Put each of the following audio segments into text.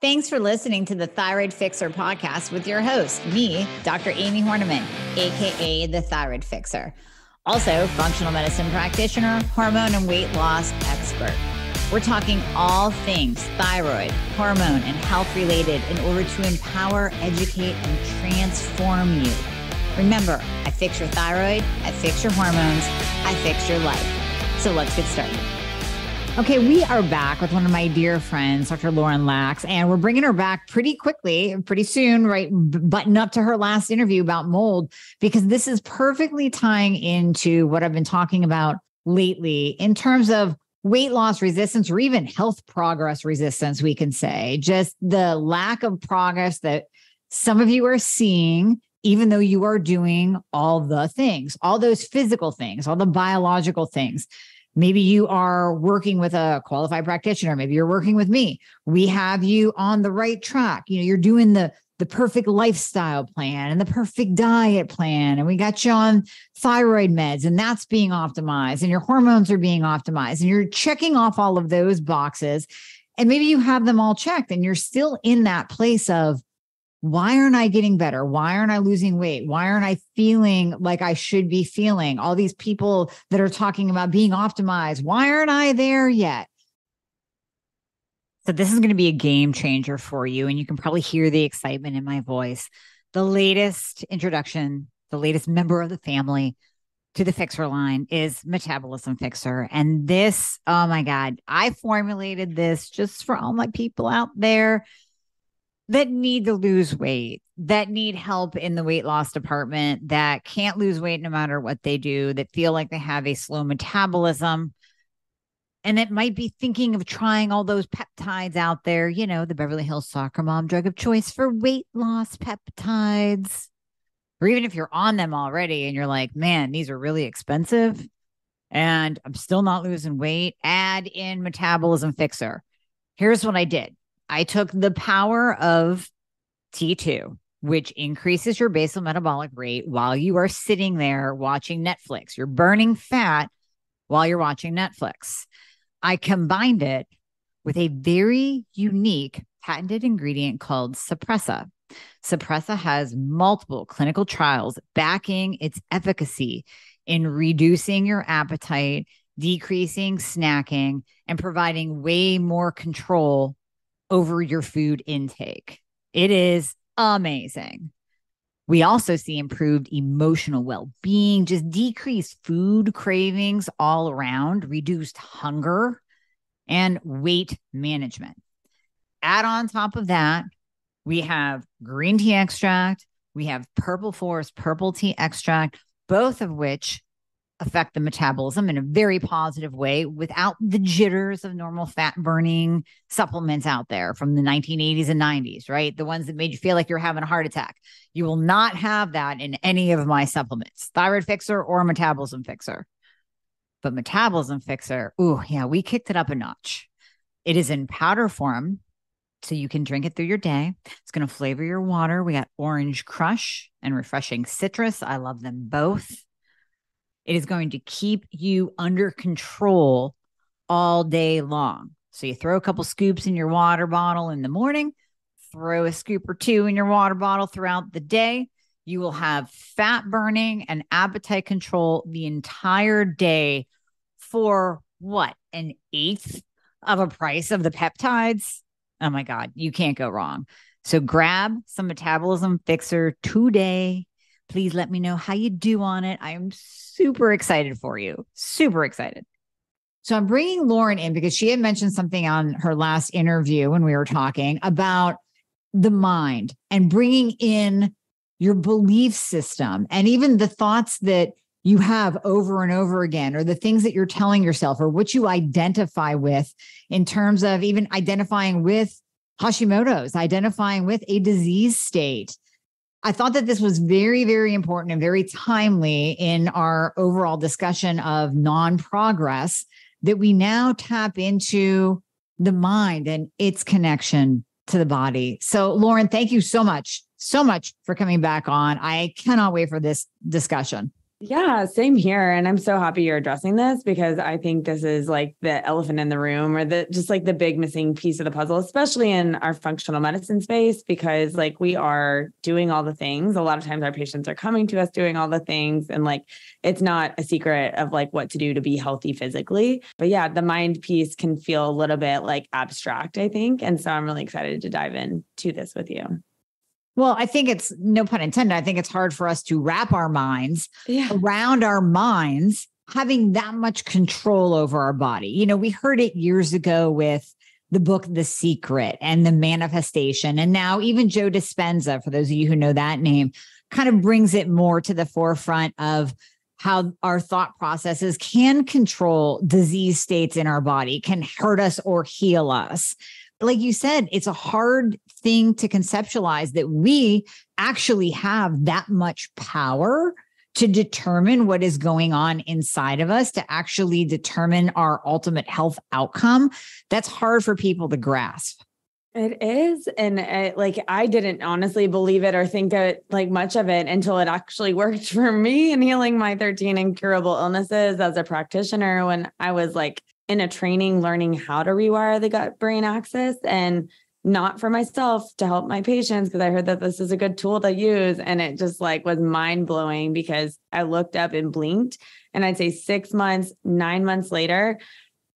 Thanks for listening to the Thyroid Fixer podcast with your host, me, Dr. Amy Horniman, aka the Thyroid Fixer. Also, functional medicine practitioner, hormone and weight loss expert. We're talking all things thyroid, hormone, and health related in order to empower, educate, and transform you. Remember, I fix your thyroid, I fix your hormones, I fix your life. So let's get started. Okay, we are back with one of my dear friends, Dr. Lauryn Lax, and we're bringing her back pretty quickly, pretty soon, right? Button up to her last interview about mold, because this is perfectly tying into what I've been talking about lately in terms of weight loss resistance, or even health progress resistance, we can say. Just the lack of progress that some of you are seeing, even though you are doing all the things, all those physical things, all the biological things. Maybe you are working with a qualified practitioner. Maybe you're working with me. We have you on the right track. You know, you're doing the perfect lifestyle plan and the perfect diet plan. And we got you on thyroid meds, and that's being optimized, and your hormones are being optimized, and you're checking off all of those boxes. And maybe you have them all checked and you're still in that place of, why aren't I getting better? Why aren't I losing weight? Why aren't I feeling like I should be feeling? All these people that are talking about being optimized, why aren't I there yet? So this is going to be a game changer for you. And you can probably hear the excitement in my voice. The latest introduction, the latest member of the family to the Fixer line is Metabolism Fixer. And this, oh my God, I formulated this just for all my people out there that need to lose weight, that need help in the weight loss department, that can't lose weight no matter what they do, that feel like they have a slow metabolism, and that might be thinking of trying all those peptides out there, you know, the Beverly Hills soccer mom drug of choice for weight loss peptides. Or even if you're on them already and you're like, man, these are really expensive and I'm still not losing weight, add in Metabolism Fixer. Here's what I did. I took the power of T2, which increases your basal metabolic rate while you are sitting there watching Netflix. You're burning fat while you're watching Netflix. I combined it with a very unique patented ingredient called Suppressa. Suppressa has multiple clinical trials backing its efficacy in reducing your appetite, decreasing snacking, and providing way more control over your food intake. It is amazing. We also see improved emotional well-being, just decreased food cravings all around, reduced hunger, and weight management. Add on top of that, we have green tea extract, we have purple forest purple tea extract, both of which affect the metabolism in a very positive way without the jitters of normal fat burning supplements out there from the 1980s and 90s, right? The ones that made you feel like you're having a heart attack. You will not have that in any of my supplements, Thyroid Fixer or Metabolism Fixer. But Metabolism Fixer, ooh, yeah, we kicked it up a notch. It is in powder form, so you can drink it through your day. It's going to flavor your water. We got orange crush and refreshing citrus. I love them both. It is going to keep you under control all day long. So you throw a couple scoops in your water bottle in the morning, throw a scoop or two in your water bottle throughout the day. You will have fat burning and appetite control the entire day for what? An eighth of a price of the peptides? Oh my God, you can't go wrong. So grab some Metabolism Fixer today. Please let me know how you do on it. I am super excited for you. Super excited. So I'm bringing Lauryn in because she had mentioned something on her last interview when we were talking about the mind and bringing in your belief system and even the thoughts that you have over and over again, or the things that you're telling yourself, or what you identify with in terms of even identifying with Hashimoto's, identifying with a disease state. I thought that this was very, very important and very timely in our overall discussion of non-progress, that we now tap into the mind and its connection to the body. So Lauryn, thank you so much for coming back on. I cannot wait for this discussion. Yeah, same here. And I'm so happy you're addressing this because I think this is like the elephant in the room or just like the big missing piece of the puzzle, especially in our functional medicine space, because like we are doing all the things. A lot of times our patients are coming to us doing all the things and like it's not a secret of like what to do to be healthy physically. But yeah, the mind piece can feel a little bit like abstract, I think. And so I'm really excited to dive into this with you. Well, I think it's no pun intended. I think it's hard for us to wrap our minds around our minds having that much control over our body. You know, we heard it years ago with the book, The Secret and the manifestation. And now even Joe Dispenza, for those of you who know that name, kind of brings it more to the forefront of how our thought processes can control disease states in our body, can hurt us or heal us. Like you said, it's a hard thing to conceptualize that we actually have that much power to determine what is going on inside of us, to actually determine our ultimate health outcome. That's hard for people to grasp. It is. And I didn't honestly believe it or think it like much of it until it actually worked for me in healing my 13 incurable illnesses as a practitioner when I was like in a training, learning how to rewire the gut brain axis, and not for myself, to help my patients, because I heard that this is a good tool to use. And it just like was mind blowing because I looked up and blinked and I'd say 6 months, 9 months later,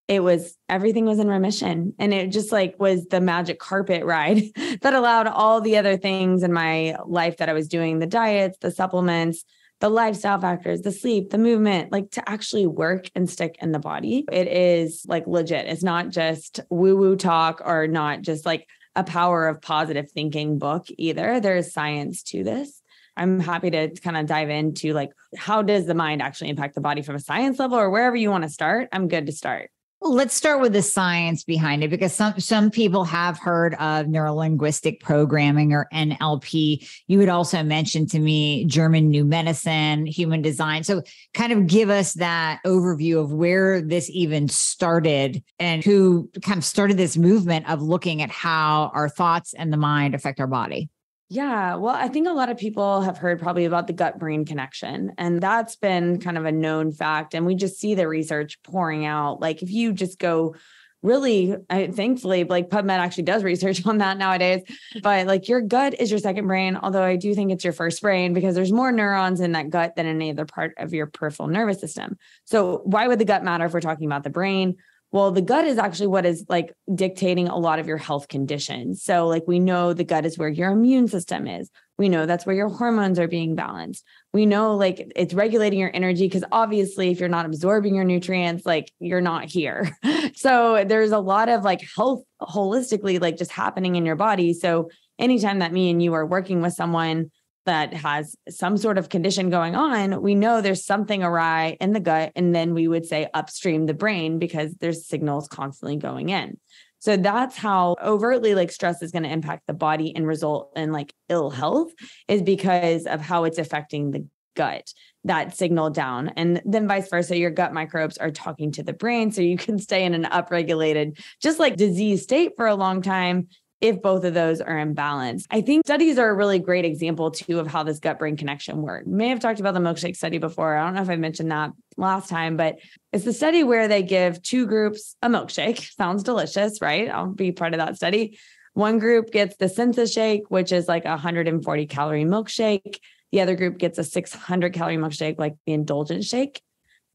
everything was in remission. And it just like was the magic carpet ride that allowed all the other things in my life that I was doing, the diets, the supplements, the lifestyle factors, the sleep, the movement, like to actually work and stick in the body. It is like legit. It's not just woo-woo talk or not just like a power of positive thinking book either. There's science to this. I'm happy to kind of dive into like, how does the mind actually impact the body from a science level, or wherever you want to start? I'm good to start. Well, let's start with the science behind it, because some people have heard of neurolinguistic programming or NLP. You would also mention to me German New Medicine, human design. So kind of give us that overview of where this even started and who kind of started this movement of looking at how our thoughts and the mind affect our body. Yeah, well, I think a lot of people have heard probably about the gut-brain connection, and that's been kind of a known fact. And we just see the research pouring out. Like if you just go really, thankfully, like PubMed actually does research on that nowadays, but like your gut is your second brain, although I do think it's your first brain because there's more neurons in that gut than in any other part of your peripheral nervous system. So why would the gut matter if we're talking about the brain? Well, the gut is actually what is like dictating a lot of your health conditions. So like we know the gut is where your immune system is. We know that's where your hormones are being balanced. We know like it's regulating your energy because obviously if you're not absorbing your nutrients, like you're not here. So there's a lot of like health holistically like just happening in your body. So anytime that me and you are working with someone that has some sort of condition going on, we know there's something awry in the gut. And then we would say upstream the brain because there's signals constantly going in. So that's how overtly like stress is going to impact the body and result in like ill health, is because of how it's affecting the gut, that signal down. And then vice versa, your gut microbes are talking to the brain. So you can stay in an upregulated, just like disease state for a long time if both of those are in balance. I think studies are a really great example too of how this gut-brain connection works. May have talked about the milkshake study before. I don't know if I mentioned that last time, but it's the study where they give two groups a milkshake. Sounds delicious, right? I'll be part of that study. One group gets the Sensa shake, which is like a 140 calorie milkshake. The other group gets a 600 calorie milkshake, like the indulgent shake.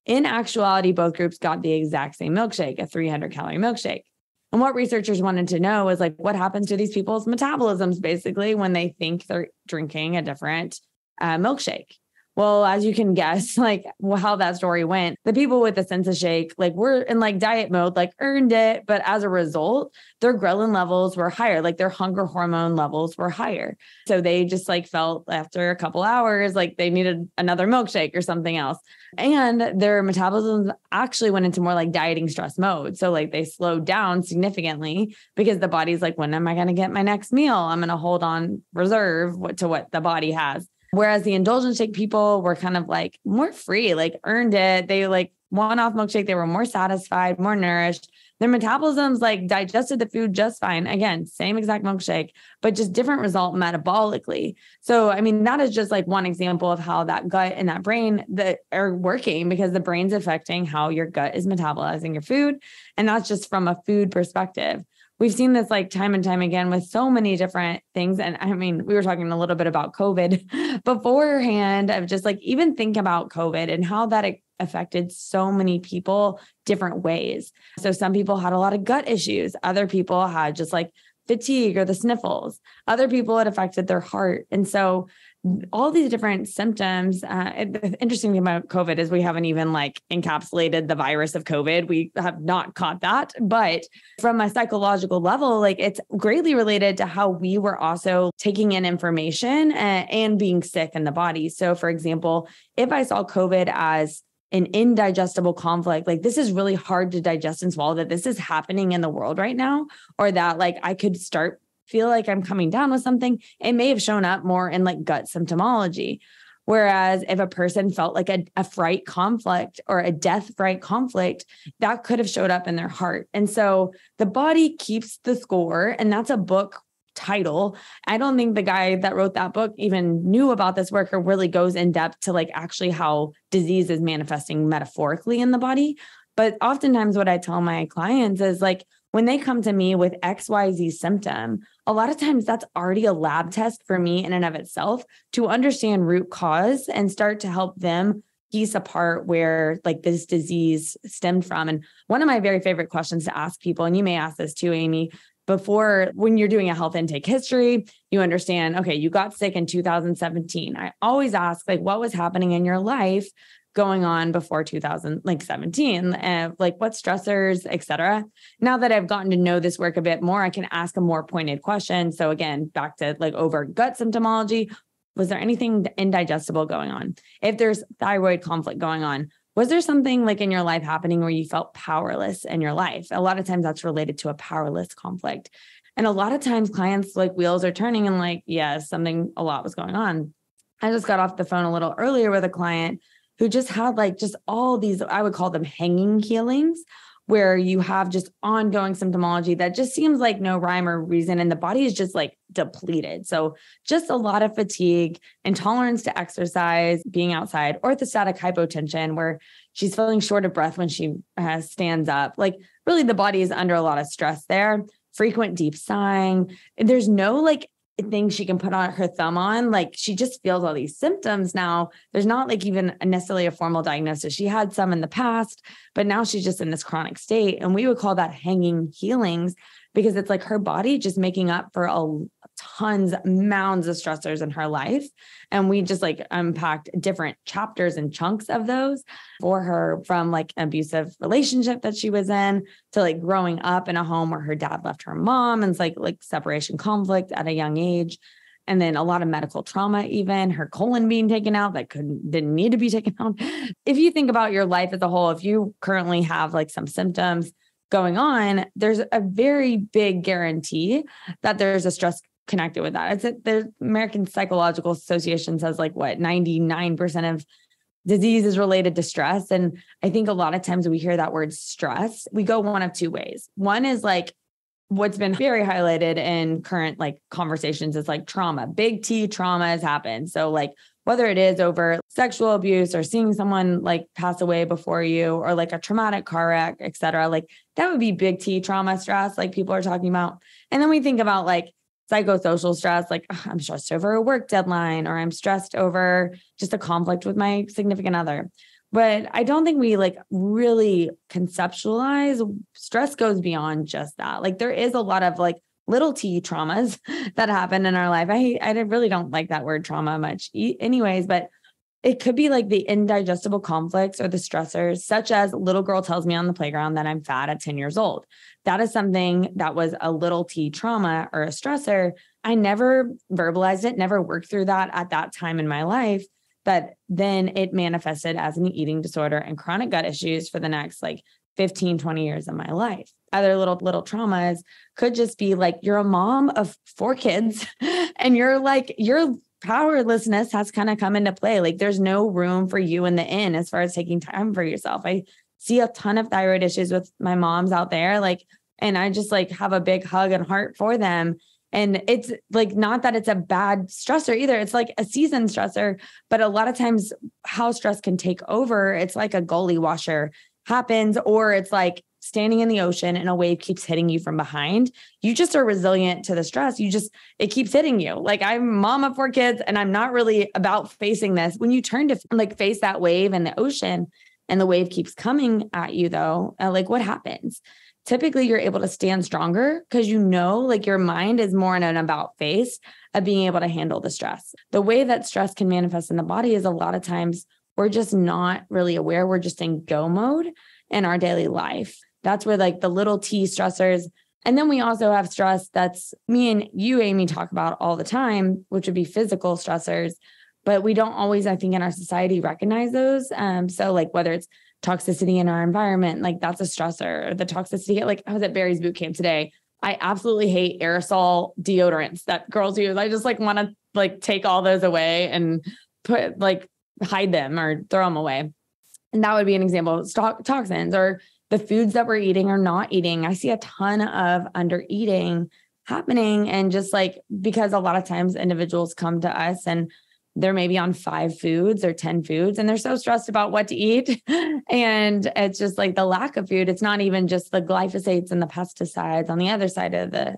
In actuality, both groups got the exact same milkshake, a 300 calorie milkshake. And what researchers wanted to know is like, what happens to these people's metabolisms basically when they think they're drinking a different milkshake? Well, as you can guess, like how that story went, the people with the Sensa shake, like were in like diet mode, like earned it. But as a result, their ghrelin levels were higher, like their hunger hormone levels were higher. So they just like felt after a couple hours, like they needed another milkshake or something else. And their metabolism actually went into more like dieting stress mode. So like they slowed down significantly because the body's like, when am I going to get my next meal? I'm going to hold on reserve to what the body has. Whereas the indulgent shake people were kind of like more free, like earned it. They like one-off milkshake. They were more satisfied, more nourished. Their metabolisms like digested the food just fine. Again, same exact milkshake, but just different result metabolically. So, I mean, that is just like one example of how that gut and that brain that are working, because the brain's affecting how your gut is metabolizing your food. And that's just from a food perspective. We've seen this like time and time again with so many different things. And I mean, we were talking a little bit about COVID beforehand, of just like even think about COVID and how that affected so many people different ways. So some people had a lot of gut issues. Other people had just like fatigue or the sniffles. Other people, it affected their heart. And so all these different symptoms. The interesting thing about COVID is we haven't even like encapsulated the virus of COVID. We have not caught that. But from a psychological level, like it's greatly related to how we were also taking in information and being sick in the body. So for example, if I saw COVID as an indigestible conflict, like this is really hard to digest and swallow, that this is happening in the world right now, or that like I could feel like I'm coming down with something, it may have shown up more in like gut symptomology. Whereas if a person felt like a fright conflict or a death fright conflict, that could have showed up in their heart. And so the body keeps the score, and that's a book title. I don't think the guy that wrote that book even knew about this work or really goes in depth to like actually how disease is manifesting metaphorically in the body. But oftentimes what I tell my clients is like, when they come to me with XYZ symptom, a lot of times that's already a lab test for me in and of itself to understand root cause and start to help them piece apart where like this disease stemmed from. And one of my very favorite questions to ask people, and you may ask this too, Amy, before, when you're doing a health intake history, you understand, okay, you got sick in 2017. I always ask, like, what was happening in your life going on before 2017, like what stressors, et cetera. Now that I've gotten to know this work a bit more, I can ask a more pointed question. So again, back to like over gut symptomology, was there anything indigestible going on? If there's thyroid conflict going on, was there something like in your life happening where you felt powerless in your life? A lot of times that's related to a powerless conflict. And a lot of times clients like wheels are turning and like, yeah, a lot was going on. I just got off the phone a little earlier with a client who just had like just all these, I would call them hanging healings, where you have just ongoing symptomology that just seems like no rhyme or reason. And the body is just like depleted. So just a lot of fatigue, intolerance to exercise, being outside, orthostatic hypotension, where she's feeling short of breath when she stands up. Like really the body is under a lot of stress there, frequent deep sighing. There's no like thing she can put on her thumb on. Like she just feels all these symptoms now. There's not like even necessarily a formal diagnosis. She had some in the past, but now she's just in this chronic state. And we would call that hanging healings, because it's like her body just making up for mounds of stressors in her life. And we just like unpacked different chapters and chunks of those for her, from like an abusive relationship that she was in to like growing up in a home where her dad left her mom, and it's like separation conflict at a young age. And then a lot of medical trauma, even her colon being taken out that didn't need to be taken out. If you think about your life as a whole, if you currently have like some symptoms going on, there's a very big guarantee that there's a stress connected with that. The American Psychological Association says like 99% of disease is related to stress. And I think a lot of times we hear that word stress, we go one of two ways. One is like what's been very highlighted in current like conversations is like trauma. Big T trauma has happened. So like whether it is over sexual abuse or seeing someone like pass away before you, or like a traumatic car wreck, et cetera, like that would be big T trauma stress, like people are talking about. And then we think about like psychosocial stress, like I'm stressed over a work deadline, or I'm stressed over just a conflict with my significant other. But I don't think we like really conceptualize stress goes beyond just that. Like there is a lot of like little T traumas that happen in our life. I really don't like that word trauma much anyways, but it could be like the indigestible conflicts or the stressors, such as little girl tells me on the playground that I'm fat at 10 years old. That is something that was a little T trauma or a stressor. I never verbalized it, never worked through that at that time in my life. But then it manifested as an eating disorder and chronic gut issues for the next like 15, 20 years of my life. Other little traumas could just be like you're a mom of 4 kids and you're like, your powerlessness has kind of come into play. Like there's no room for you in the inn as far as taking time for yourself. I see a ton of thyroid issues with my moms out there. Like, and I just like have a big hug and heart for them. And it's like, not that it's a bad stressor either. It's like a seasoned stressor, but a lot of times how stress can take over, it's like a gully washer happens, or it's like standing in the ocean and a wave keeps hitting you from behind. You just are resilient to the stress. It keeps hitting you. Like, I'm a mom of 4 kids and I'm not really about facing this. When you turn to like face that wave in the ocean and the wave keeps coming at you though, like what happens? Typically you're able to stand stronger because like your mind is more in an about face of being able to handle the stress. The way that stress can manifest in the body is a lot of times we're just not really aware. We're just in go mode in our daily life. That's where like the little T stressors. And then we also have stress that's me and you, Amy, talk about all the time, which would be physical stressors, but we don't always, I think in our society, recognize those. So like whether it's toxicity in our environment, like that's a stressor. Or the toxicity, like I was at Barry's boot camp today. I absolutely hate aerosol deodorants that girls use. I just like want to like take all those away and hide them or throw them away. And that would be an example of toxins, or the foods that we're eating or not eating. I see a ton of under eating happening. And just like, because a lot of times individuals come to us and they're maybe on 5 foods or 10 foods, and they're so stressed about what to eat. And it's just like the lack of food. It's not even just the glyphosates and the pesticides on the other side of the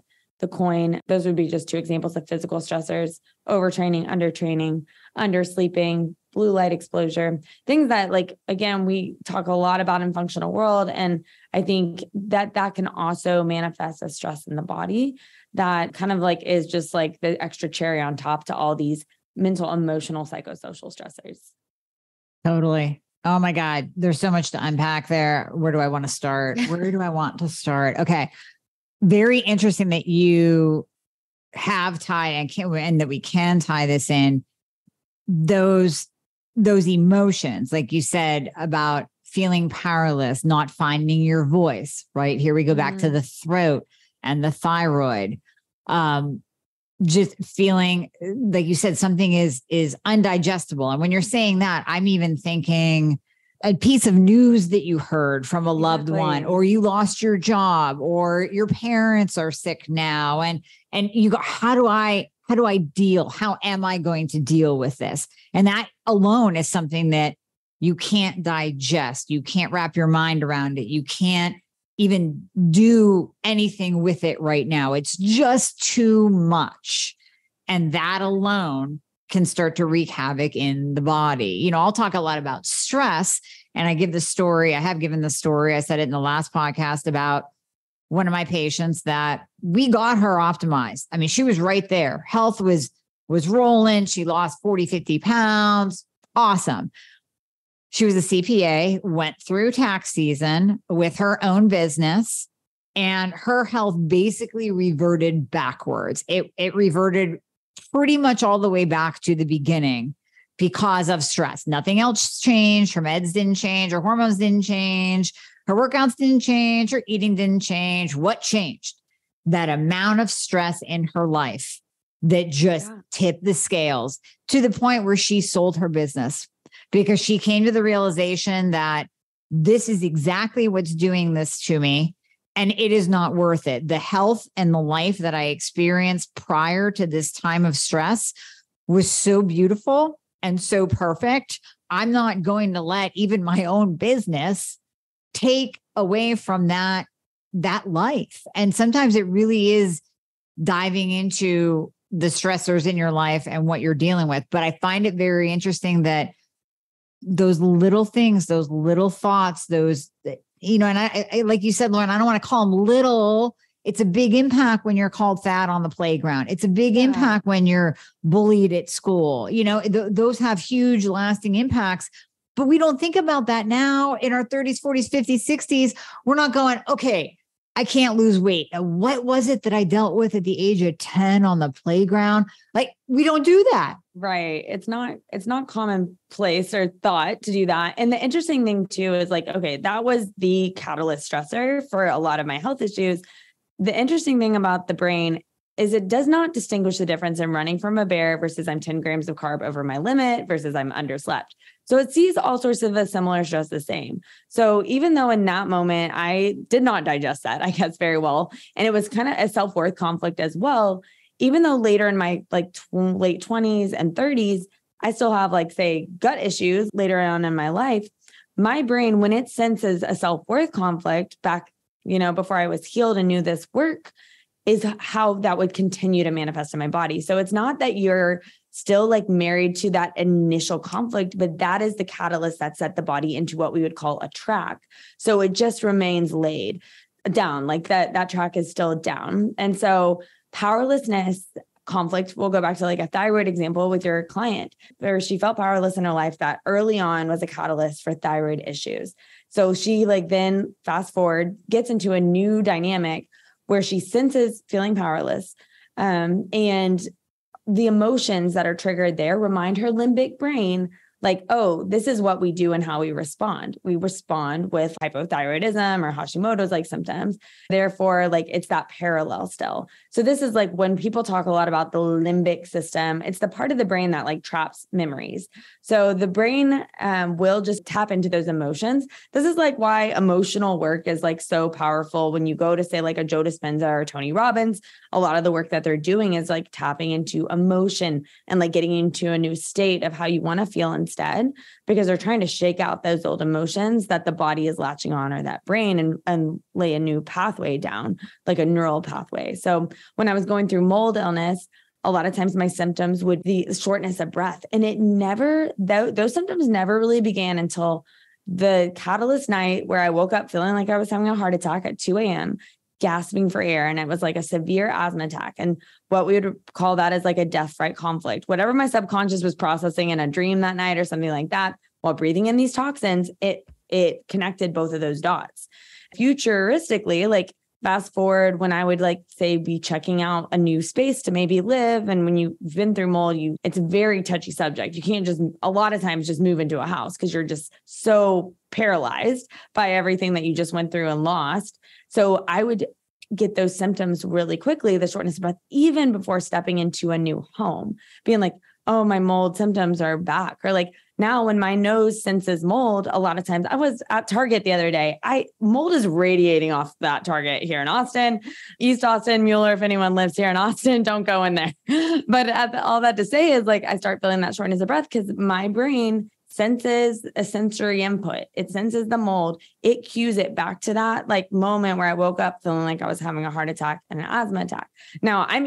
coin. Those would be just 2 examples of physical stressors: overtraining, undertraining, undersleeping, blue light exposure, things that like, again, we talk a lot about in functional world. And I think that can also manifest as stress in the body that kind of like is just like the extra cherry on top to all these mental, emotional, psychosocial stressors. Totally. Oh my God. There's so much to unpack there. Where do I want to start? Where do I want to start? Okay. Very interesting that you have tied and that we can tie this in those emotions, like you said, about feeling powerless, not finding your voice, right? Here we go back to the throat and the thyroid. Just feeling like you said, something is undigestible. And when you're saying that, I'm even thinking a piece of news that you heard from a loved one, or you lost your job, or your parents are sick now. And you go, how do I deal? How am I going to deal with this? And that alone is something that you can't digest. You can't wrap your mind around it. You can't even do anything with it right now. It's just too much. And that alone can start to wreak havoc in the body. I'll talk a lot about stress, and I have given the story. I said it in the last podcast about one of my patients that we got her optimized. I mean, she was right there. Health was rolling. She lost 40, 50 pounds. Awesome. She was a CPA, went through tax season with her own business, and her health basically reverted backwards. It reverted pretty much all the way back to the beginning because of stress. Nothing else changed. Her meds didn't change. Her hormones didn't change. Her workouts didn't change. Her eating didn't change. What changed? That amount of stress in her life that just tipped the scales to the point where she sold her business, because she came to the realization that this is exactly what's doing this to me, and it is not worth it. The health and the life that I experienced prior to this time of stress was so beautiful and so perfect. I'm not going to let even my own business take away from that life. And sometimes it really is diving into the stressors in your life and what you're dealing with. But I find it very interesting that those little things, those little thoughts, and I like you said, Lauryn, I don't want to call them little. It's a big impact when you're called fat on the playground. It's a big impact when you're bullied at school. Those have huge lasting impacts, but we don't think about that now in our 30s, 40s, 50s, 60s. We're not going, okay, I can't lose weight. What was it that I dealt with at the age of 10 on the playground? Like, we don't do that. Right. It's not commonplace or thought to do that. And the interesting thing too is like, okay, that was the catalyst stressor for a lot of my health issues. The interesting thing about the brain is it does not distinguish the difference in running from a bear versus I'm 10 grams of carb over my limit versus I'm underslept. So it sees all sorts of the similar stress the same. So even though in that moment, I did not digest that, I guess, very well, and it was kind of a self-worth conflict as well, even though later in my like late 20s and 30s, I still have like, say, gut issues later on in my life, my brain, when it senses a self-worth conflict back, before I was healed and knew this work, is how that would continue to manifest in my body. So it's not that you're still like married to that initial conflict, but that is the catalyst that set the body into what we would call a track. So it just remains laid down, like that track is still down. And so powerlessness conflict, we'll go back to like a thyroid example with your client where she felt powerless in her life that early on was a catalyst for thyroid issues. So she like then fast forward, gets into a new dynamic where she senses feeling powerless. And the emotions that are triggered there remind her limbic brain, like, oh, this is what we do and how we respond. We respond with hypothyroidism or Hashimoto's like symptoms. Therefore, like it's that parallel still. So this is like when people talk a lot about the limbic system, it's the part of the brain that like traps memories. So the brain will just tap into those emotions. This is like why emotional work is like so powerful. When you go to say like a Joe Dispenza or Tony Robbins, a lot of the work that they're doing is like tapping into emotion and like getting into a new state of how you want to feel instead, because they're trying to shake out those old emotions that the body is latching on, or that brain, and lay a new pathway down, like a neural pathway. So when I was going through mold illness, a lot of times my symptoms would be shortness of breath. And those symptoms never really began until the catalyst night where I woke up feeling like I was having a heart attack at 2 a.m., gasping for air. And it was like a severe asthma attack. And what we would call that is like a death fright conflict. Whatever my subconscious was processing in a dream that night or something like that, while breathing in these toxins, it connected both of those dots. Futuristically, like fast forward when I would like say be checking out a new space to maybe live. And when you've been through mold, it's a very touchy subject. You can't just a lot of times just move into a house because you're just so paralyzed by everything that you just went through and lost. So I would get those symptoms really quickly, the shortness of breath, even before stepping into a new home, being like, oh, my mold symptoms are back. Or like now when my nose senses mold, a lot of times I was at Target the other day, mold is radiating off that Target here in Austin, East Austin, Mueller. If anyone lives here in Austin, don't go in there. But all that to say is like, I start feeling that shortness of breath because my brain senses a sensory input. It senses the mold. It cues it back to that like moment where I woke up feeling like I was having a heart attack and an asthma attack. Now I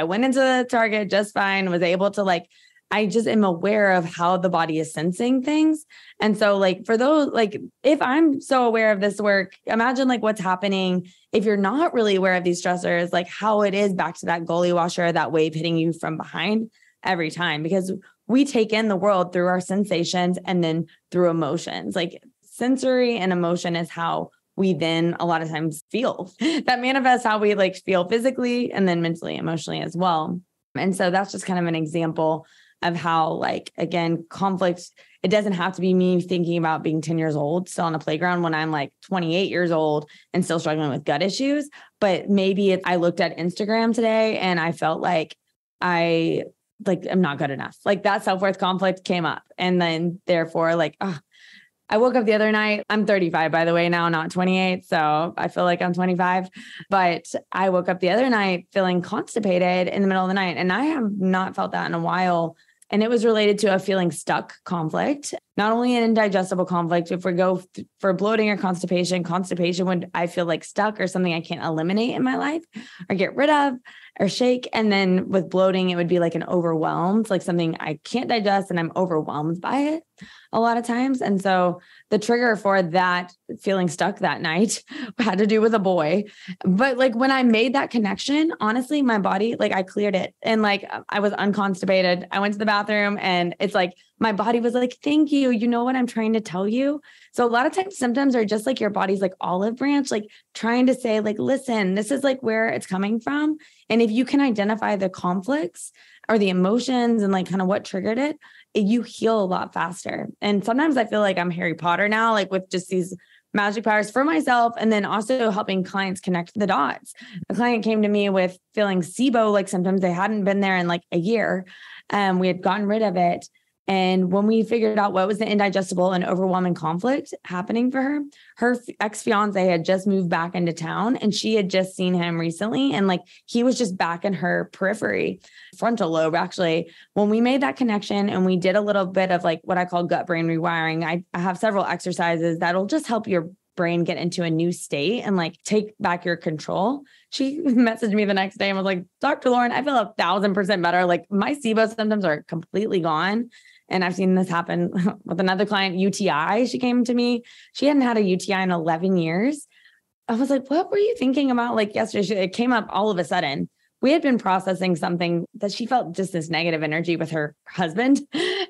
went into the Target just fine, was able to like, I just am aware of how the body is sensing things. And so like for those, like if I'm so aware of this work, imagine like what's happening if you're not really aware of these stressors, like how it is back to that goalie washer, that wave hitting you from behind every time, because we take in the world through our sensations and then through emotions. Like sensory and emotion is how we then a lot of times feel. That manifests how we like feel physically and then mentally, emotionally as well. And so that's just kind of an example of how, like, again, conflict, it doesn't have to be me thinking about being 10 years old, still on a playground when I'm like 28 years old and still struggling with gut issues. But maybe I looked at Instagram today and I felt like I'm not good enough. Like that self-worth conflict came up. And then therefore I woke up the other night. I'm 35, by the way, now, not 28. So I feel like I'm 25, but I woke up the other night feeling constipated in the middle of the night. And I have not felt that in a while. And it was related to a feeling stuck conflict, not only an indigestible conflict. If we go for bloating or constipation when I feel like stuck or something I can't eliminate in my life or get rid of or shake. And then with bloating, it would be like an overwhelmed, like something I can't digest and I'm overwhelmed by it a lot of times. And so the trigger for that feeling stuck that night had to do with a boy. But like when I made that connection, honestly, my body, like I cleared it and like I was unconstipated. I went to the bathroom and it's like, my body was like, thank you. You know what I'm trying to tell you? So a lot of times symptoms are just like your body's like olive branch, like trying to say like, listen, this is like where it's coming from. And if you can identify the conflicts or the emotions and like kind of what triggered it, you heal a lot faster. And sometimes I feel like I'm Harry Potter now, like with just these magic powers for myself, and then also helping clients connect the dots. A client came to me with feeling SIBO-like symptoms. They hadn't been there in like a year. We had gotten rid of it. And when we figured out what was the indigestible and overwhelming conflict happening for her, her ex-fiance had just moved back into town and she had just seen him recently. And like, he was just back in her periphery, frontal lobe, actually. When we made that connection and we did a little bit of like what I call gut brain rewiring, I have several exercises that'll just help your brain get into a new state and like take back your control. She messaged me the next day and was like, Dr. Lauryn, I feel 1,000% better. Like my SIBO symptoms are completely gone. And I've seen this happen with another client, UTI. She came to me. She hadn't had a UTI in 11 years. I was like, what were you thinking about? Like yesterday, it came up all of a sudden. We had been processing something that she felt just this negative energy with her husband.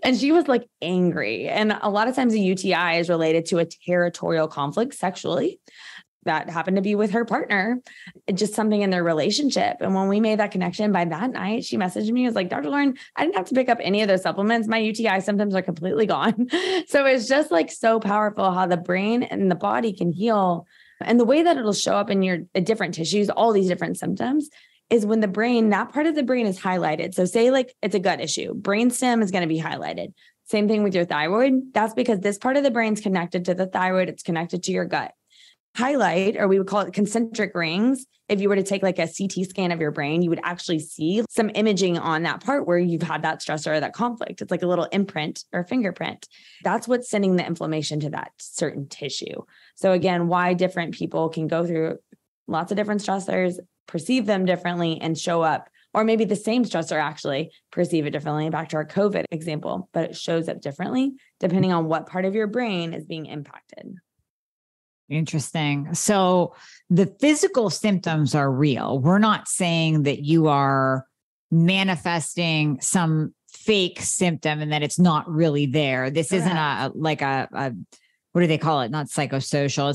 And she was like angry. And a lot of times a UTI is related to a territorial conflict sexually that happened to be with her partner, just something in their relationship. And when we made that connection, by that night, she messaged me, was like, Dr. Lauryn, I didn't have to pick up any of those supplements. My UTI symptoms are completely gone. So it's just like so powerful how the brain and the body can heal. And the way that it'll show up in your different tissues, all these different symptoms, is when the brain, that part of the brain is highlighted. So say like it's a gut issue, brainstem is going to be highlighted. Same thing with your thyroid. That's because this part of the brain's connected to the thyroid. It's connected to your gut. Highlight, or we would call it concentric rings. If you were to take like a CT scan of your brain, you would actually see some imaging on that part where you've had that stressor or that conflict. It's like a little imprint or fingerprint. That's what's sending the inflammation to that certain tissue. So again, why different people can go through lots of different stressors, perceive them differently and show up, or maybe the same stressor actually perceive it differently. Back to our COVID example, but it shows up differently depending on what part of your brain is being impacted. Interesting. So the physical symptoms are real. We're not saying that you are manifesting some fake symptom and that it's not really there. This isn't a what do they call it? Not psychosocial.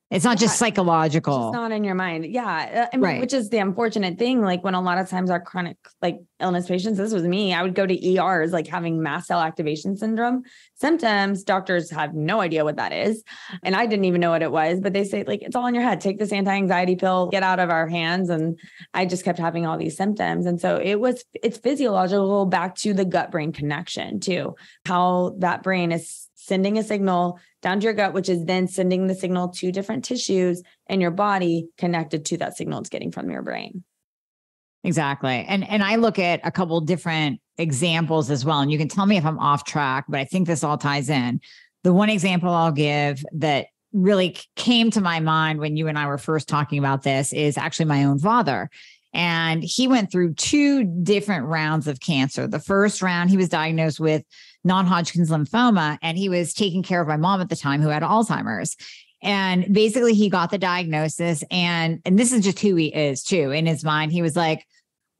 It's not just psychological. It's not in your mind. Yeah. I mean, right. Which is the unfortunate thing. Like when a lot of times our chronic like illness patients, this was me, I would go to ERs, like having mast cell activation syndrome symptoms. Doctors have no idea what that is. And I didn't even know what it was, but they say like, it's all in your head. Take this anti-anxiety pill, get out of our hands. And I just kept having all these symptoms. And so it's physiological back to the gut brain connection too, how that brain is sending a signal down to your gut, which is then sending the signal to different tissues in your body connected to that signal it's getting from your brain. Exactly. And I look at a couple different examples as well. And you can tell me if I'm off track, but I think this all ties in. The one example I'll give that really came to my mind when you and I were first talking about this is actually my own father. And he went through 2 different rounds of cancer. The first round, he was diagnosed with non-Hodgkin's lymphoma, and he was taking care of my mom at the time who had Alzheimer's. And basically he got the diagnosis, and this is just who he is too. In his mind, he was like,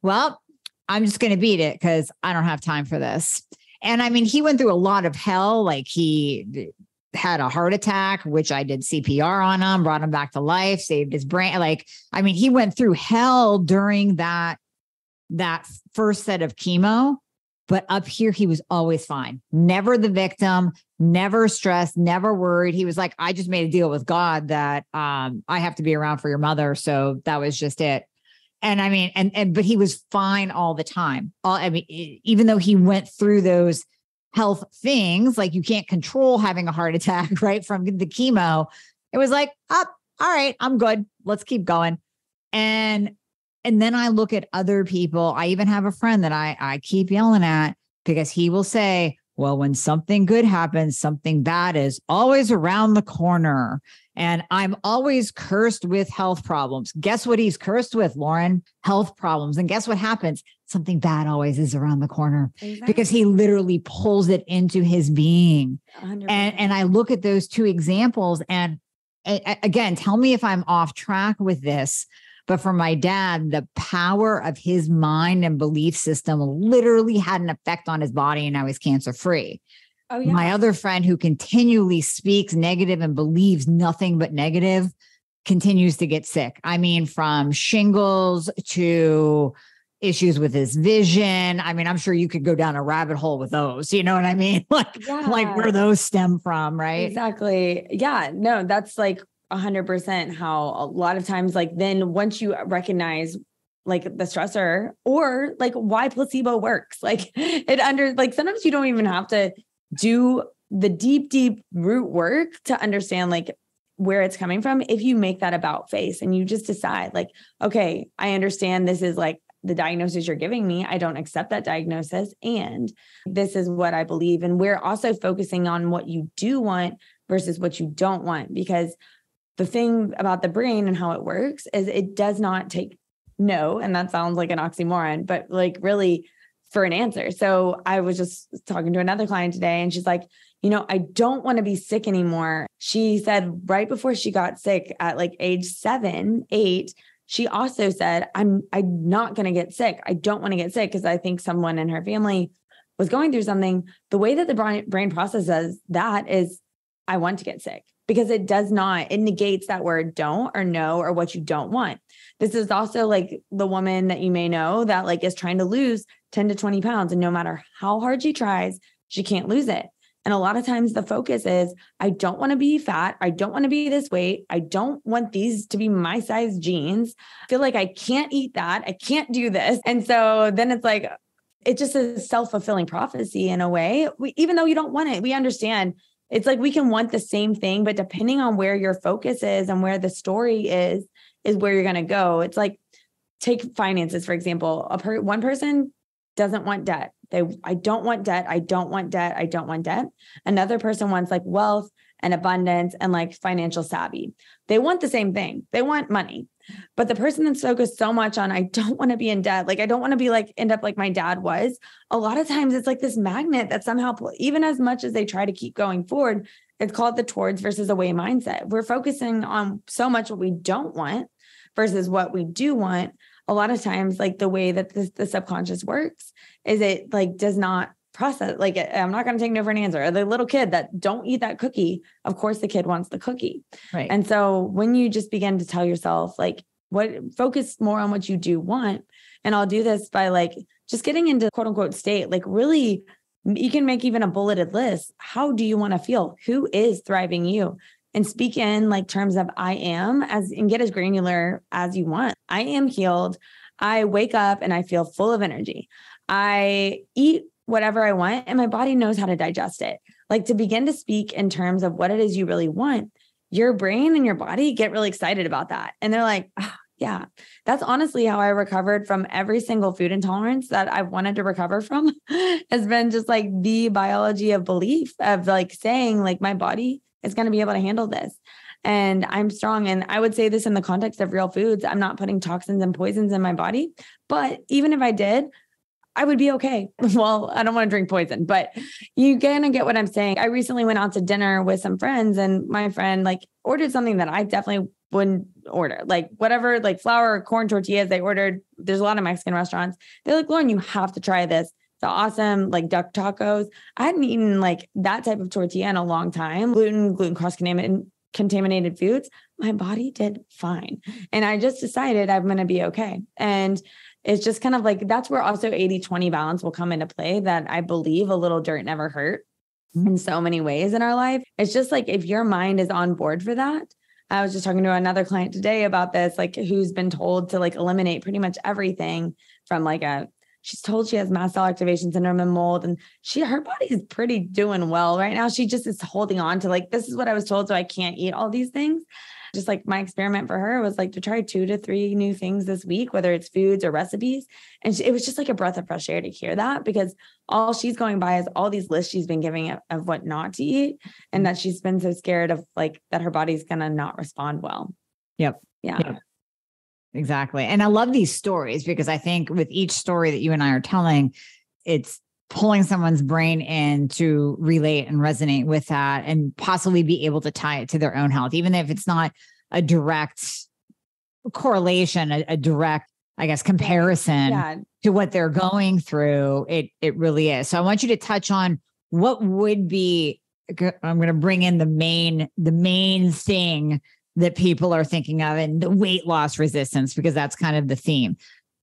well, I'm just going to beat it because I don't have time for this. And I mean, he went through a lot of hell. Like he had a heart attack, which I did CPR on him, brought him back to life, saved his brain. Like, I mean, he went through hell during that first set of chemo. But up here, he was always fine. Never the victim, never stressed, never worried. He was like, I just made a deal with God that I have to be around for your mother. So that was just it. And I mean, but he was fine all the time. Even though he went through those health things, like you can't control having a heart attack, right? From the chemo, it was like, all right, I'm good. Let's keep going. And then I look at other people. I even have a friend that I keep yelling at because he will say, well, when something good happens, something bad is always around the corner. And I'm always cursed with health problems. Guess what he's cursed with, Lauryn? Health problems. And guess what happens? Something bad always is around the corner. Exactly. Because he literally pulls it into his being. 100%. And I look at those 2 examples and again, tell me if I'm off track with this. But for my dad, the power of his mind and belief system literally had an effect on his body, and now he's cancer-free. Oh, yeah. My other friend who continually speaks negative and believes nothing but negative continues to get sick. I mean, from shingles to issues with his vision. I mean, I'm sure you could go down a rabbit hole with those, you know what I mean? Like where those stem from, right? Exactly. Yeah, no, that's like 100% how a lot of times, like then once you recognize like the stressor or like why placebo works, like like sometimes you don't even have to do the deep root work to understand like where it's coming from. If you make that about face and you just decide like, okay, I understand this is like the diagnosis you're giving me. I don't accept that diagnosis. And this is what I believe. And we're also focusing on what you do want versus what you don't want, because the thing about the brain and how it works is it does not take no. And that sounds like an oxymoron, but like really for an answer. So I was just talking to another client today and she's like, I don't want to be sick anymore. She said right before she got sick at like age 7, 8, she also said, I'm not going to get sick. I don't want to get sick because I think someone in her family was going through something. The way that the brain processes that is, I want to get sick, because it negates that word don't or no or what you don't want. This is also like the woman that you may know that like is trying to lose 10 to 20 pounds. And no matter how hard she tries, she can't lose it. And a lot of times the focus is, I don't want to be fat. I don't want to be this weight. I don't want these to be my size jeans. I feel like I can't eat that. I can't do this. And so then it's like, it just is a self-fulfilling prophecy in a way. Even though you don't want it, we understand. It's like we can want the same thing, but depending on where your focus is and where the story is where you're going to go. It's like, take finances, for example. One person doesn't want debt. I don't want debt. I don't want debt. I don't want debt. Another person wants like wealth and abundance and like financial savvy. They want the same thing. They want money. But the person that's focused so much on, I don't want to be in debt. Like, I don't want to be like, end up like my dad was. A lot of times it's like this magnet that somehow, even as much as they try to keep going forward, it's called the towards versus away mindset. We're focusing on so much what we don't want versus what we do want. A lot of times, like the way that the subconscious works is it like does not process. Like, I'm not going to take no for an answer. Or the little kid that don't eat that cookie. Of course, the kid wants the cookie. Right. And so when you just begin to tell yourself like, focus more on what you do want. And I'll do this by like, just getting into quote unquote state, like really, you can make even a bulleted list. How do you want to feel? Who is thriving you? And speak in like terms of I am, and get as granular as you want. I am healed. I wake up and I feel full of energy. I eat whatever I want and my body knows how to digest it. Like, to begin to speak in terms of what it is you really want, your brain and your body get really excited about that. And they're like, oh, yeah, that's honestly how I recovered from every single food intolerance that I've wanted to recover from. Has been just like the biology of belief of like saying like my body is going to be able to handle this. And I'm strong. And I would say this in the context of real foods. I'm not putting toxins and poisons in my body, but even if I did, I would be okay. Well, I don't want to drink poison, but you kind of get what I'm saying. I recently went out to dinner with some friends and my friend like ordered something that I definitely wouldn't order, like whatever, like flour or corn tortillas they ordered. There's a lot of Mexican restaurants. They're like, Lauryn, you have to try this. It's awesome. Like duck tacos. I hadn't eaten like that type of tortilla in a long time. Gluten cross-contaminated foods. My body did fine. And I just decided I'm going to be okay. And it's just kind of like, that's where also 80-20 balance will come into play, that I believe a little dirt never hurt in so many ways in our life. It's just like, if your mind is on board for that. I was just talking to another client today about this, like who's been told to like eliminate pretty much everything from like she's told she has mast cell activation syndrome and mold, and her body is pretty doing well right now. She just is holding on to like, this is what I was told, so I can't eat all these things. Just like my experiment for her was like to try 2 to 3 new things this week, whether it's foods or recipes. And it was just like a breath of fresh air to hear that, because all she's going by is all these lists she's been giving of what not to eat. And that she's been so scared of like that her body's going to not respond well. Yep. Yeah. Yep. Exactly. And I love these stories because I think with each story that you and I are telling, it's pulling someone's brain in to relate and resonate with that and possibly be able to tie it to their own health, even if it's not a direct correlation, a direct, I guess, comparison to what they're going through. It really is. So I want you to touch on what would be, I'm going to bring in the main thing that people are thinking of, and the weight loss resistance, because that's kind of the theme.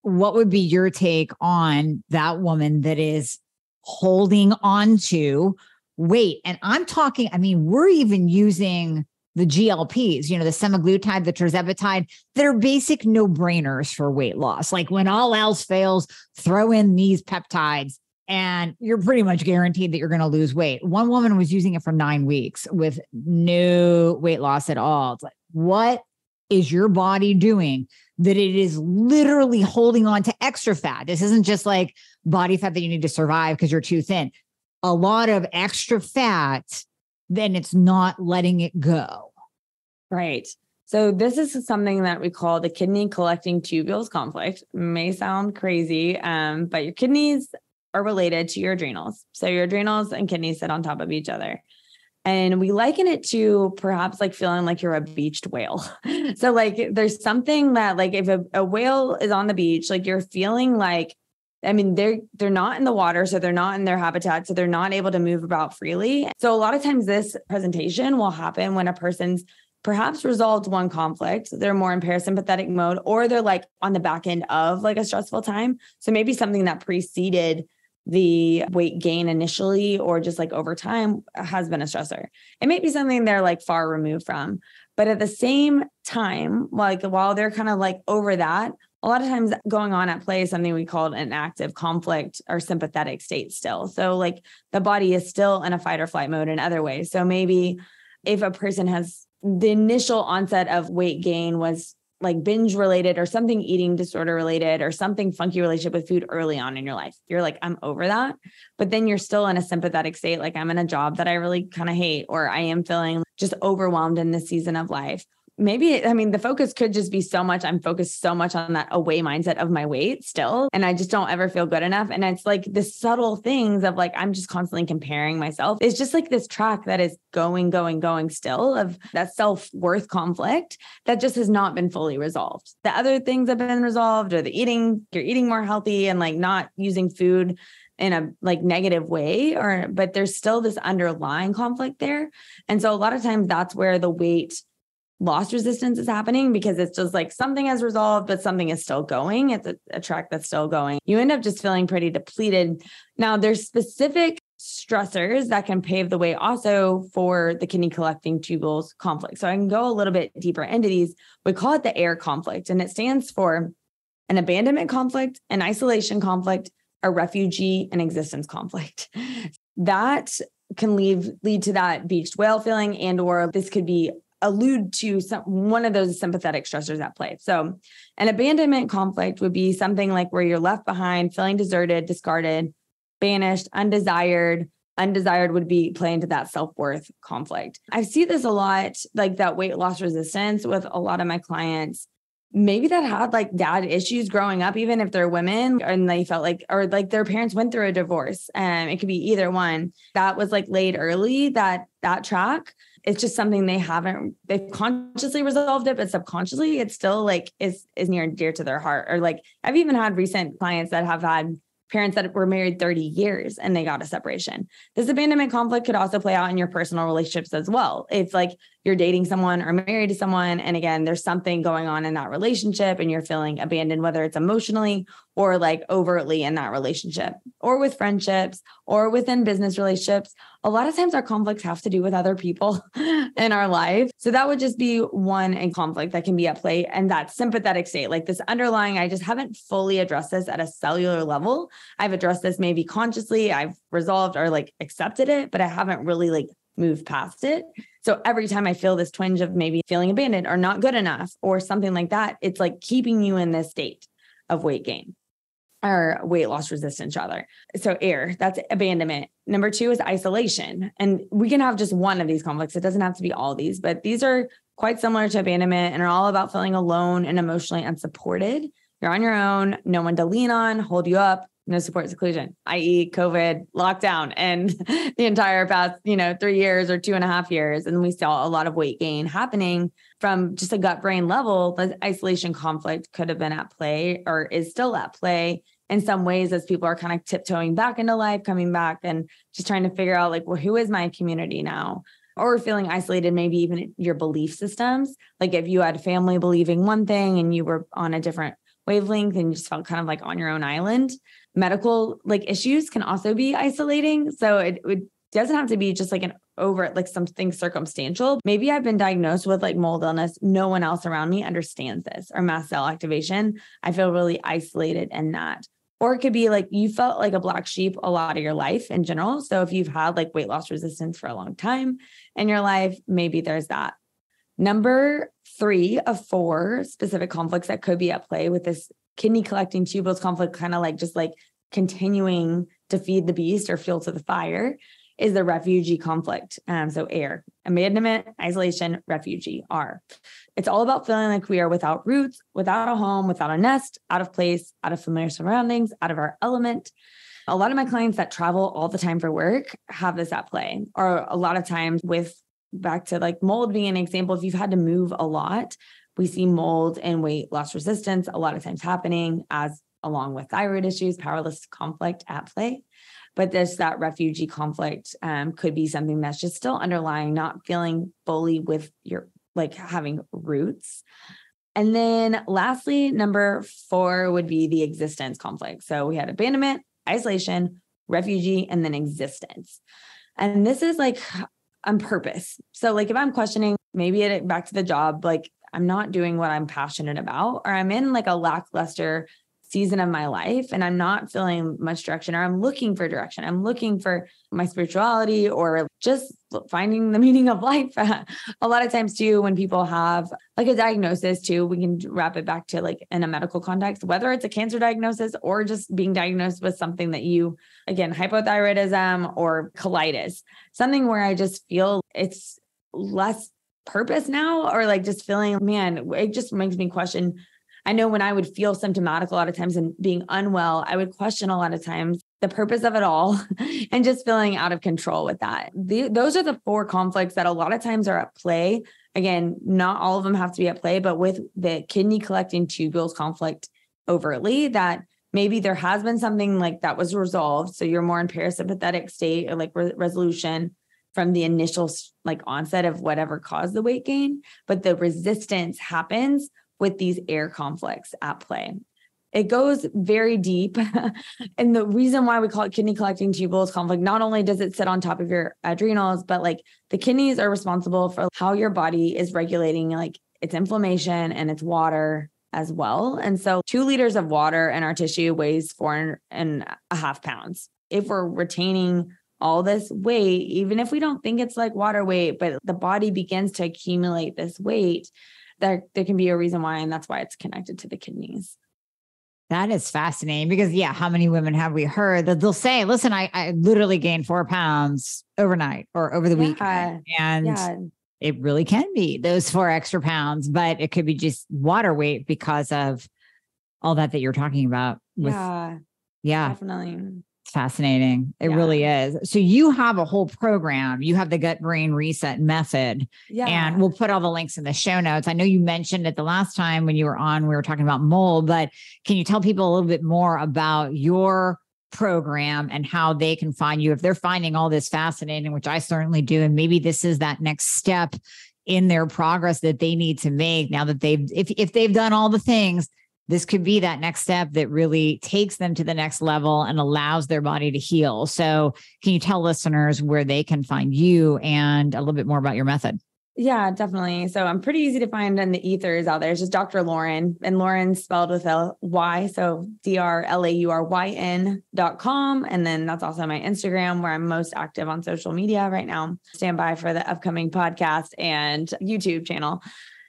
what would be your take on that woman that is holding on to weight? And I'm talking, I mean, we're even using the GLPs, the semaglutide, the tirzepatide, that are basic no-brainers for weight loss. Like when all else fails, throw in these peptides and you're pretty much guaranteed that you're going to lose weight. One woman was using it for 9 weeks with no weight loss at all. It's like, what is your body doing that it is literally holding on to extra fat? This isn't just like body fat that you need to survive because you're too thin. A lot of extra fat, then it's not letting it go. Right. So this is something that we call the kidney collecting tubules conflict. May sound crazy, but your kidneys are related to your adrenals. So your adrenals and kidneys sit on top of each other. And we liken it to perhaps like feeling like you're a beached whale. So like there's something that like if a whale is on the beach, like you're feeling like, I mean, they're not in the water, so they're not in their habitat, so they're not able to move about freely. So a lot of times this presentation will happen when a person's perhaps resolved one conflict, they're more in parasympathetic mode, or they're like on the back end of like a stressful time. So maybe something that preceded the weight gain initially, or just like over time has been a stressor. It may be something they're like far removed from, but at the same time, like while they're kind of like over that, a lot of times going on at play is something we call an active conflict or sympathetic state still. So like the body is still in a fight or flight mode in other ways. So maybe if a person has the initial onset of weight gain was like binge related or something eating disorder related or something funky relationship with food early on in your life, you're like, I'm over that. But then you're still in a sympathetic state. Like I'm in a job that I really kind of hate, or I am feeling just overwhelmed in this season of life. Maybe, I mean, the focus could just be so much. I'm focused so much on that away mindset of my weight still. And I just don't ever feel good enough. And it's like the subtle things of like, I'm just constantly comparing myself. It's just like this track that is going still of that self-worth conflict that just has not been fully resolved. The other things have been resolved, or you're eating more healthy and like not using food in a like negative way, but there's still this underlying conflict there. And so a lot of times that's where the weight loss resistance is happening, because it's just like something has resolved, but something is still going. It's a track that's still going. You end up just feeling pretty depleted. Now, there's specific stressors that can pave the way also for the kidney collecting tubules conflict. So I can go a little bit deeper into these. We call it the AIR conflict, and it stands for an abandonment conflict, an isolation conflict, a refugee and existence conflict. That can lead to that beached whale feeling, and or this could be allude to one of those sympathetic stressors at play. So an abandonment conflict would be something like where you're left behind, feeling deserted, discarded, banished, undesired. Undesired would be playing to that self-worth conflict. I see this a lot, like that weight loss resistance with a lot of my clients. Maybe that had like dad issues growing up, even if they're women and they felt like, or like their parents went through a divorce. It could be either one that was like laid early, that track. It's just something they've consciously resolved it, but subconsciously it's still like is near and dear to their heart. Or like I've even had recent clients that have had parents that were married 30 years and they got a separation. This abandonment conflict could also play out in your personal relationships as well. If like you're dating someone or married to someone, and again, there's something going on in that relationship and you're feeling abandoned, whether it's emotionally or like overtly in that relationship, or with friendships or within business relationships. A lot of times our conflicts have to do with other people in our life. So that would just be one conflict that can be at play. And that sympathetic state, like this underlying, I just haven't fully addressed this at a cellular level. I've addressed this maybe consciously, I've resolved or like accepted it, but I haven't really like moved past it. So every time I feel this twinge of maybe feeling abandoned or not good enough or something like that, it's like keeping you in this state of weight gain. Or weight loss resistance rather. So AIR, that's abandonment. Number 2 is isolation. And we can have just one of these conflicts. It doesn't have to be all these, but these are quite similar to abandonment and are all about feeling alone and emotionally unsupported. You're on your own, no one to lean on, hold you up, no support, seclusion, i.e. COVID, lockdown, and the entire past, 3 years or 2.5 years. And we saw a lot of weight gain happening from just a gut brain level. The isolation conflict could have been at play or is still at play in some ways as people are kind of tiptoeing back into life, coming back and just trying to figure out like, well, who is my community now? Or feeling isolated, maybe even your belief systems. Like if you had family believing one thing and you were on a different wavelength and you just felt kind of like on your own island. Medical like issues can also be isolating. So it doesn't have to be just like an over, like something circumstantial. Maybe I've been diagnosed with like mold illness. No one else around me understands this, or mast cell activation. I feel really isolated in that. Or it could be like you felt like a black sheep a lot of your life in general. So if you've had like weight loss resistance for a long time in your life, maybe there's that. Number 3 of 4 specific conflicts that could be at play with this kidney collecting tubules conflict, kind of like just like continuing to feed the beast or fuel to the fire, is the refugee conflict. So air, abandonment, isolation, refugee, R. It's all about feeling like we are without roots, without a home, without a nest, out of place, out of familiar surroundings, out of our element. A lot of my clients that travel all the time for work have this at play. Or a lot of times with, back to like mold being an example, if you've had to move a lot, we see mold and weight loss resistance a lot of times happening, as along with thyroid issues, powerless conflict at play. But there's that refugee conflict could be something that's just still underlying, not feeling fully with your, like having roots. And then lastly, number 4 would be the existence conflict. So we had abandonment, isolation, refugee, and then existence. And this is like on purpose. So like if I'm questioning, maybe back to the job, like I'm not doing what I'm passionate about, or I'm in like a lackluster season of my life and I'm not feeling much direction, or I'm looking for direction. I'm looking for my spirituality or just finding the meaning of life. A lot of times too, when people have like a diagnosis too, we can wrap it back to like in a medical context, whether it's a cancer diagnosis or just being diagnosed with something that you, again, hypothyroidism or colitis, something where I just feel it's less purpose now, or like just feeling, man, it just makes me question. I know when I would feel symptomatic a lot of times and being unwell, I would question a lot of times the purpose of it all and just feeling out of control with that. Those are the 4 conflicts that a lot of times are at play. Again, not all of them have to be at play, but with the kidney collecting tubules conflict overtly, that maybe there has been something like that was resolved. So you're more in parasympathetic state or like resolution from the initial like onset of whatever caused the weight gain, but the resistance happens with these air conflicts at play. It goes very deep. And the reason why we call it kidney collecting tubules conflict, not only does it sit on top of your adrenals, but like the kidneys are responsible for how your body is regulating like its inflammation and its water as well. And so 2 liters of water in our tissue weighs 4.5 pounds. If we're retaining all this weight, even if we don't think it's like water weight, but the body begins to accumulate this weight, there can be a reason why, and that's why it's connected to the kidneys. That is fascinating because, yeah, how many women have we heard that they'll say, listen, I literally gained 4 pounds overnight or over the weekend. And it really can be those 4 extra pounds, but it could be just water weight because of all that you're talking about. Yeah, definitely. It's fascinating. It really is. So you have a whole program. You have the gut brain reset method. Yeah. And we'll put all the links in the show notes. I know you mentioned it the last time when you were on, we were talking about mold, but can you tell people a little bit more about your program and how they can find you if they're finding all this fascinating, which I certainly do. And maybe this is that next step in their progress that they need to make now that if they've done all the things. This could be that next step that really takes them to the next level and allows their body to heal. So can you tell listeners where they can find you and a little bit more about your method? Yeah, definitely. So I'm pretty easy to find in the ethers out there. It's just Dr. Lauryn, and Lauryn spelled with a Y. So DRLAURYN.com. And then that's also my Instagram where I'm most active on social media right now. Stand by for the upcoming podcast and YouTube channel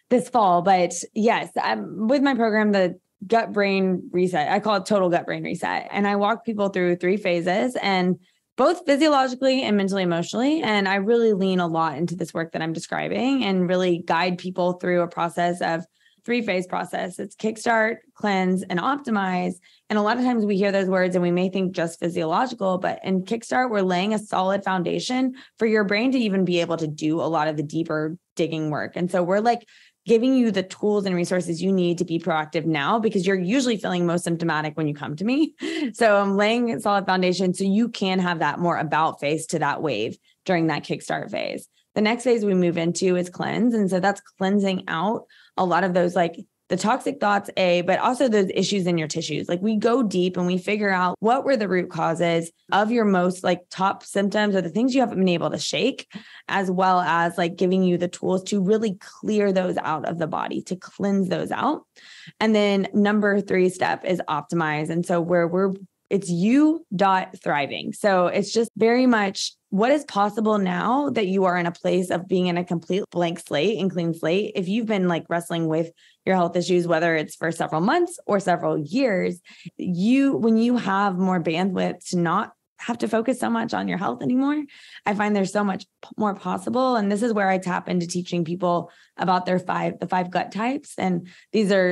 this fall. But yes, I'm with my program, the gut brain reset. I call it total gut brain reset. And I walk people through 3 phases, and both physiologically and mentally, emotionally. And I really lean a lot into this work that I'm describing and really guide people through a process of 3-phase process. It's kickstart, cleanse, and optimize. And a lot of times we hear those words and we may think just physiological, but in kickstart, we're laying a solid foundation for your brain to even be able to do a lot of the deeper digging work. And so we're like giving you the tools and resources you need to be proactive now, because you're usually feeling most symptomatic when you come to me. So I'm laying a solid foundation so you can have that more about phase to that wave during that kickstart phase. The next phase we move into is cleanse. And so that's cleansing out a lot of those like the toxic thoughts, but also those issues in your tissues. Like we go deep and we figure out what were the root causes of your most like top symptoms or the things you haven't been able to shake, as well as like giving you the tools to really clear those out of the body, to cleanse those out. And then number 3 step is optimize. And so it's you.thriving. So it's just very much what is possible now that you are in a place of being in a complete blank slate and clean slate. If you've been like wrestling with your health issues, whether it's for several months or several years, when you have more bandwidth to not have to focus so much on your health anymore, I find there's so much more possible. And this is where I tap into teaching people about the 5 gut types. And these are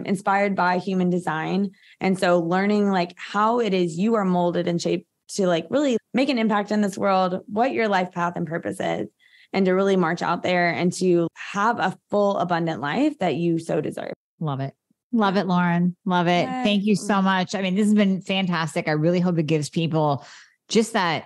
inspired by human design. And so learning like how it is you are molded and shaped to like really make an impact in this world, what your life path and purpose is, and to really march out there and to have a full, abundant life that you so deserve. Love it. Love it, Lauryn. Love it. Yes. Thank you so much. I mean, this has been fantastic. I really hope it gives people just that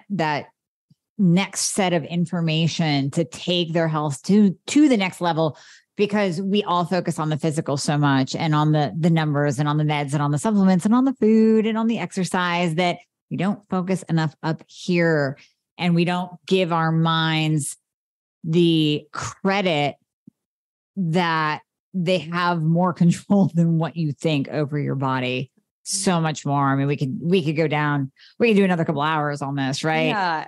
next set of information to take their health to the next level, because we all focus on the physical so much and on the numbers and on the meds and on the supplements and on the food and on the exercise, that we don't focus enough up here, and we don't give our minds the credit that they have more control than what you think over your body. So much more. I mean, we could go down, we could do another couple hours on this, right? Yeah.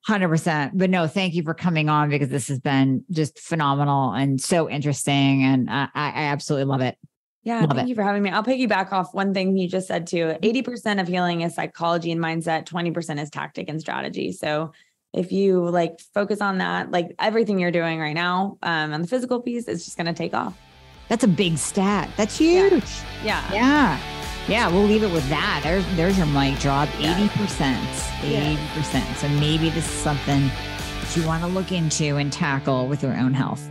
100%. But no, thank you for coming on, because this has been just phenomenal and so interesting. And I absolutely love it. Yeah. Thank you for having me. I'll piggyback off one thing you just said too. 80% of healing is psychology and mindset. 20% is tactic and strategy. So if you like focus on that, like everything you're doing right now on the physical piece, it's just going to take off. That's a big stat. That's huge. Yeah. Yeah. We'll leave it with that. There's your mic drop. 80%. 80%. So maybe this is something that you want to look into and tackle with your own health.